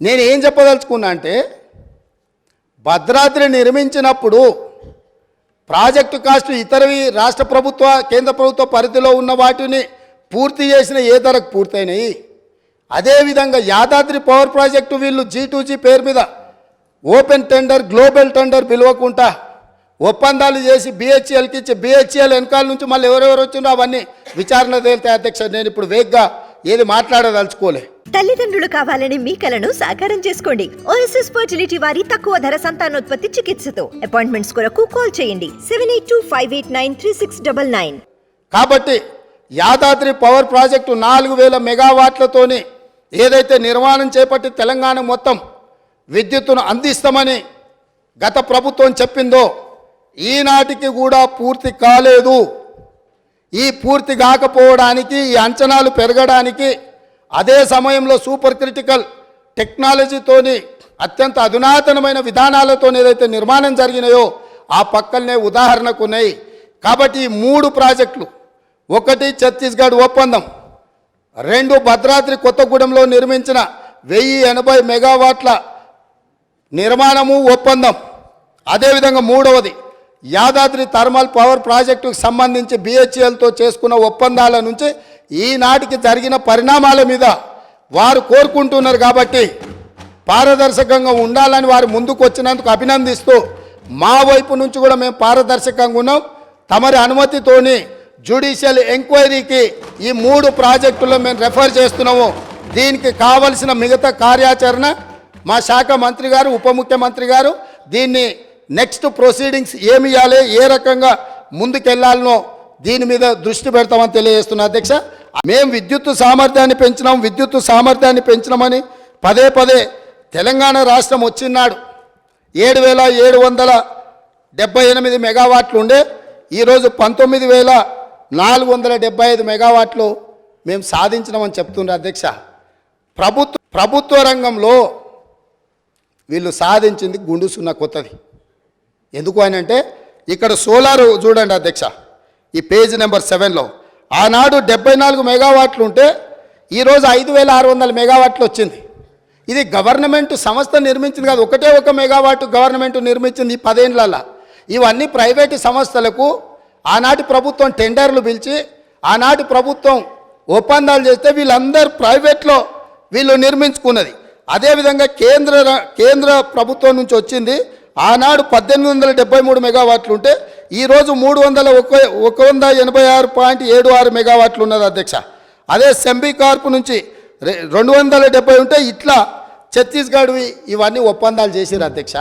నేను ఏం చెప్పదలుచుకున్నా అంటే భద్రాద్రి నిర్మించినప్పుడు ప్రాజెక్టు కాస్ట్ ఇతరవి రాష్ట్ర ప్రభుత్వ కేంద్ర ప్రభుత్వ పరిధిలో ఉన్న వాటిని పూర్తి చేసిన ఏ ధరకు పూర్తయినాయి. అదేవిధంగా యాదాద్రి పవర్ ప్రాజెక్టు వీళ్ళు G2G పేరు మీద ఓపెన్ టెండర్ గ్లోబల్ టెండర్ పిలవకుండా ఒప్పందాలు చేసి BHELకి ఇచ్చి BHEL వెనకాల నుంచి మళ్ళీ ఎవరెవరు వచ్చిందో అవన్నీ విచారణ తేలితే అధ్యక్ష నేను ఇప్పుడు వేగ్గా ఏది మాట్లాడదలుచుకోలే. తల్లిదండ్రులు కావాలని మీ కలను సాకారం చేసుకోండి. OSS ఫర్టిలిటీ వారి తక్కువ ధర సంతానోత్పత్తి చికిత్సతో అపాయింట్మెంట్స్ కొరకు కాల్ చేయండి 7825893699. కాబట్టి యాదాద్రి పవర్ ప్రాజెక్టు 4000 మెగావాట్లతోని ఏదైతే నిర్మాణం చేపట్టి తెలంగాణ మొత్తం విద్యుత్తును అందిస్తామని గత ప్రభుత్వం చెప్పిందో ఈనాటికి కూడా పూర్తి కాలేదు. ఈ పూర్తి కాకపోవడానికి ఈ అంచనాలు పెరగడానికి అదే సమయంలో సూపర్ క్రిటికల్ టెక్నాలజీతోని అత్యంత అధునాతనమైన విధానాలతో ఏదైతే నిర్మాణం జరిగినాయో ఆ పక్కనే ఉదాహరణకు ఉన్నాయి. కాబట్టి ఈ 3 ప్రాజెక్టులు, ఒకటి ఛత్తీస్గఢ్ ఒప్పందం, 2 భద్రాద్రి కొత్తగూడెంలో నిర్మించిన 1080 మెగావాట్ల నిర్మాణము ఒప్పందం, అదేవిధంగా 3వది యాదాద్రి థర్మల్ పవర్ ప్రాజెక్టుకు సంబంధించి BHELతో చేసుకున్న ఒప్పందాల నుంచి ఈనాటికి జరిగిన పరిణామాల మీద వారు కోరుకుంటున్నారు. కాబట్టి పారదర్శకంగా ఉండాలని వారు ముందుకు వచ్చినందుకు అభినందిస్తూ మా వైపు నుంచి కూడా మేము పారదర్శకంగా ఉన్నాం. తమరి అనుమతితోని జ్యుడిషియల్ ఎంక్వైరీకి ఈ 3 ప్రాజెక్టుల్లో మేము రెఫర్ చేస్తున్నాము. దీనికి కావలసిన మిగతా కార్యాచరణ మా శాఖ మంత్రి గారు ఉప ముఖ్యమంత్రి గారు దీన్ని నెక్స్ట్ ప్రొసీడింగ్స్ ఏమి ఇవ్వాలి, ఏ రకంగా ముందుకెళ్లాలనో దీని మీద దృష్టి పెడతామని తెలియజేస్తున్నా అధ్యక్ష. మేము విద్యుత్ సామర్థ్యాన్ని పెంచినామని పదే తెలంగాణ రాష్ట్రం వచ్చినాడు 7778 మెగావాట్లు ఉండే ఈరోజు 19475 మెగావాట్లు మేము సాధించినామని చెప్తున్నారు అధ్యక్ష. ప్రభుత్వ రంగంలో వీళ్ళు సాధించింది గుండు సున్నా కొత్తది. ఎందుకు అని అంటే ఇక్కడ సోలార్ చూడండి అధ్యక్ష, ఈ పేజ్ నెంబర్ 7లో ఆనాడు 74 మెగావాట్లు ఉంటే ఈరోజు 5600 మెగావాట్లు వచ్చింది. ఇది గవర్నమెంట్ సంస్థ నిర్మించింది కాదు, ఒకటే ఒక మెగావాట్ గవర్నమెంట్ నిర్మించింది ఈ 10 ఏళ్లలో. ఇవన్నీ ప్రైవేటు సంస్థలకు ఆనాటి ప్రభుత్వం టెండర్లు పిలిచి ఆనాటి ప్రభుత్వం ఒప్పందాలు చేస్తే వీళ్ళందరూ ప్రైవేట్లో వీళ్ళు నిర్మించుకున్నది. అదేవిధంగా కేంద్ర ప్రభుత్వం నుంచి వచ్చింది ఆనాడు 1873 మెగావాట్లు ఉంటే ఈరోజు 186.76 మెగావాట్లు ఉన్నది అధ్యక్ష. అదే సెంబీ కార్పు నుంచి 270 ఉంటే ఇట్లా ఛత్తీస్గఢ్వి ఇవన్నీ ఒప్పందాలు చేసిరు అధ్యక్ష.